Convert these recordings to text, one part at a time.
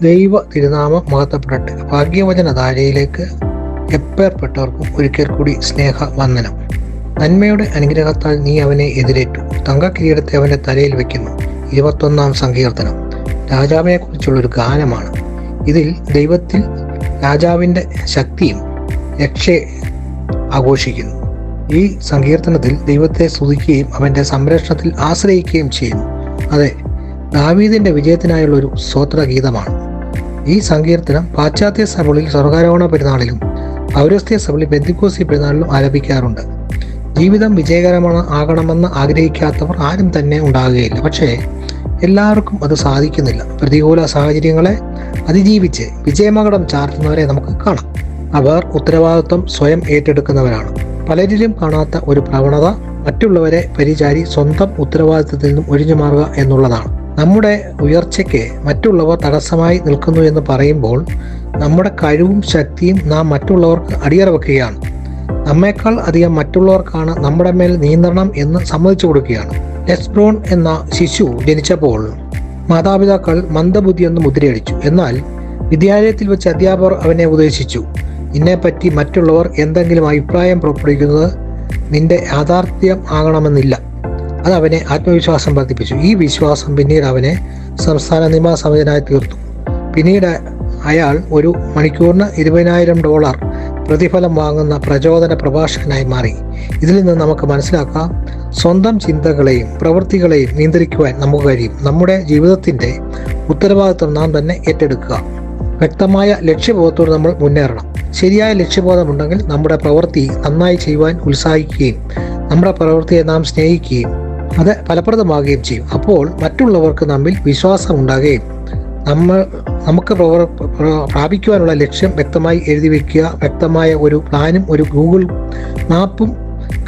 ദൈവ തിരുനാമം മഹത്വപ്പെടട്ടെ. ഭാഗ്യവചന ധാരയിലേക്ക് എപ്പേർപ്പെട്ടവർക്കും ഒരിക്കൽ കൂടി സ്നേഹ വന്ദനം. നന്മയുടെ അനുഗ്രഹത്താൽ നീ അവനെ എതിരേറ്റു, തങ്കക്കിരീടത്തെ അവന്റെ തലയിൽ വയ്ക്കുന്നു. 21-ാം സങ്കീർത്തനം രാജാവിനെ കുറിച്ചുള്ളൊരു ഗാനമാണ്. ഇതിൽ ദൈവത്തിൽ രാജാവിൻ്റെ ശക്തിയും രക്ഷ ആഘോഷിക്കുന്നു. ഈ സങ്കീർത്തനത്തിൽ ദൈവത്തെ സ്തുതിക്കുകയും അവൻ്റെ സംരക്ഷണത്തിൽ ആശ്രയിക്കുകയും ചെയ്യുന്നു. അതെ, ദാവീദിന്റെ വിജയത്തിനായുള്ള ഒരു സ്തോത്രഗീതമാണ്. ഈ സങ്കീർത്തനം പാശ്ചാത്യ സഭകളിൽ സ്വർഗാരോഹണ പെരുന്നാളിലും പൗരസ്ത്യ സഭകളിൽ പെന്തിക്കോസ്തി പെരുന്നാളിലും ആലപിക്കാറുണ്ട്. ജീവിതം ആകണമെന്ന് ആഗ്രഹിക്കാത്തവർ ആരും തന്നെ ഉണ്ടാകുകയില്ല. പക്ഷേ എല്ലാവർക്കും അത് സാധിക്കുന്നില്ല. പ്രതികൂല സാഹചര്യങ്ങളെ അതിജീവിച്ച് വിജയമകുടം ചാർത്തുന്നവരെ നമുക്ക് കാണാം. അവർ ഉത്തരവാദിത്വം സ്വയം ഏറ്റെടുക്കുന്നവരാണ്. പലരിലും കാണാത്ത ഒരു പ്രവണത മറ്റുള്ളവരെ പരിചാരി സ്വന്തം ഉത്തരവാദിത്വത്തിൽ നിന്നും ഒഴിഞ്ഞു മാറുക എന്നുള്ളതാണ്. നമ്മുടെ ഉയർച്ചയ്ക്ക് മറ്റുള്ളവർ തടസ്സമായി നിൽക്കുന്നു എന്ന് പറയുമ്പോൾ നമ്മുടെ കഴിവും ശക്തിയും നാം മറ്റുള്ളവർക്ക് അടിയറ വെക്കുകയാണ്. നമ്മേക്കാൾ അധികം മറ്റുള്ളവർക്കാണ് നമ്മുടെ മേൽ നിയന്ത്രണം എന്ന് സമ്മതിച്ചു കൊടുക്കുകയാണ്. ലെസ്ബ്രോൺ എന്ന ശിശു ജനിച്ചപ്പോൾ മാതാപിതാക്കൾ മന്ദബുദ്ധിയെന്ന് മുദ്രയടിച്ചു. എന്നാൽ വിദ്യാലയത്തിൽ വെച്ച് അധ്യാപകർ അവനെ ഉപദേശിച്ചു, നിന്നെപ്പറ്റി മറ്റുള്ളവർ എന്തെങ്കിലും അഭിപ്രായം പുറപ്പെടുവിക്കുന്നത് നിന്റെ യാഥാർത്ഥ്യം ആകണമെന്നില്ല. അത് അവനെ ആത്മവിശ്വാസം വർദ്ധിപ്പിച്ചു. ഈ വിശ്വാസം പിന്നീട് അവനെ സംസ്ഥാന നിയമസഭ്യനായി തീർത്തു. പിന്നീട് അയാൾ ഒരു മണിക്കൂറിന് $20,000 പ്രതിഫലം വാങ്ങുന്ന പ്രചോദന പ്രഭാഷകനായി മാറി. ഇതിൽ നിന്ന് നമുക്ക് മനസ്സിലാക്കാം, സ്വന്തം ചിന്തകളെയും പ്രവൃത്തികളെയും നിയന്ത്രിക്കുവാൻ നമുക്ക് കഴിയും. നമ്മുടെ ജീവിതത്തിൻ്റെ ഉത്തരവാദിത്വം നാം തന്നെ ഏറ്റെടുക്കുക. വ്യക്തമായ ലക്ഷ്യബോധത്തോടെ നമ്മൾ മുന്നേറണം. ശരിയായ ലക്ഷ്യബോധമുണ്ടെങ്കിൽ നമ്മുടെ പ്രവൃത്തി നന്നായി ചെയ്യുവാൻ ഉത്സാഹിക്കുകയും നമ്മുടെ പ്രവൃത്തിയെ നാം സ്നേഹിക്കുകയും അത് ഫലപ്രദമാകുകയും ചെയ്യും. അപ്പോൾ മറ്റുള്ളവർക്ക് നമ്മിൽ വിശ്വാസം ഉണ്ടാകുകയും നമുക്ക് പ്രാപിക്കുവാനുള്ള ലക്ഷ്യം വ്യക്തമായി എഴുതി വയ്ക്കുക. വ്യക്തമായ ഒരു പ്ലാനും ഒരു ഗൂഗിൾ മാപ്പും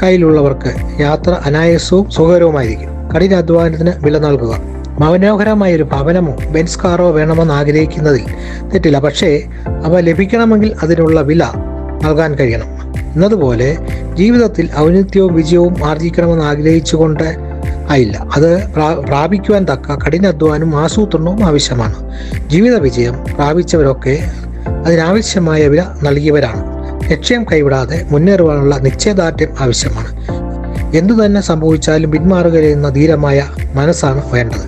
കയ്യിലുള്ളവർക്ക് യാത്ര അനായാസവും സുഖകരവുമായിരിക്കും. കഠിനാധ്വാനത്തിന് വില നൽകുക. മനോഹരമായ ഒരു ഭവനമോ ബെൻസ് കാറോ വേണമെന്ന് ആഗ്രഹിക്കുന്നതിൽ തെറ്റില്ല. പക്ഷേ അവ ലഭിക്കണമെങ്കിൽ അതിനുള്ള വില നൽകാൻ കഴിയണം. എന്നതുപോലെ ജീവിതത്തിൽ ഔന്നത്യവും വിജയവും ആർജിക്കണമെന്ന് ആഗ്രഹിച്ചുകൊണ്ട് ആയില്ല. അത് പ്രാപിക്കുവാൻ തക്ക കഠിനാധ്വാനവും ആസൂത്രണവും ആവശ്യമാണ്. ജീവിത വിജയം പ്രാപിച്ചവരൊക്കെ അതിനാവശ്യമായ വില നൽകിയവരാണ്. ലക്ഷ്യം കൈവിടാതെ മുന്നേറുവാനുള്ള നിശ്ചയദാർഢ്യം ആവശ്യമാണ്. എന്തു തന്നെ സംഭവിച്ചാലും പിന്മാറുകയെന്ന ധീരമായ മനസ്സാണ് വേണ്ടത്.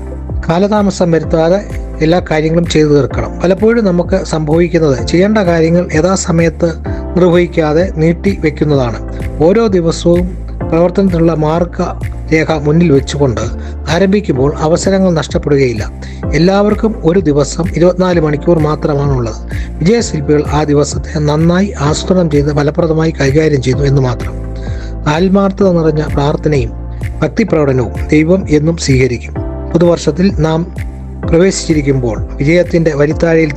കാലതാമസം വരുത്താതെ എല്ലാ കാര്യങ്ങളും ചെയ്തു തീർക്കണം. പലപ്പോഴും നമുക്ക് സംഭവിക്കുന്നത് ചെയ്യേണ്ട കാര്യങ്ങൾ യഥാസമയത്ത് നിർവഹിക്കാതെ നീട്ടി വെക്കുന്നതാണ്. ഓരോ ദിവസവും പ്രവർത്തനത്തിനുള്ള മാർഗരേഖ മുന്നിൽ വെച്ചുകൊണ്ട് ആരംഭിക്കുമ്പോൾ അവസരങ്ങൾ നഷ്ടപ്പെടുകയില്ല. എല്ലാവർക്കും ഒരു ദിവസം 24 മണിക്കൂർ മാത്രമാണുള്ളത്. വിജയശില്പികൾ ആ ദിവസത്തെ നന്നായി ആസൂത്രണം ചെയ്ത് ഫലപ്രദമായി കൈകാര്യം ചെയ്യുന്നു എന്ന് മാത്രം. ആത്മാർത്ഥത നിറഞ്ഞ പ്രാർത്ഥനയും ഭക്തിപ്രകടനവും ദൈവം എന്നും സ്വീകരിക്കും. പുതുവർഷത്തിൽ നാം പ്രവേശിച്ചിരിക്കുമ്പോൾ വിജയത്തിൻ്റെ വരിത്താഴയിൽ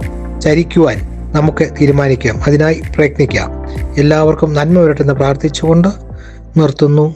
ചരിക്കുവാൻ നമുക്ക് തീരുമാനിക്കാം. അതിനായി പ്രയത്നിക്കാം. എല്ലാവർക്കും നന്മ വരട്ടെന്ന് പ്രാർത്ഥിച്ചുകൊണ്ട് നിർത്തുന്നു.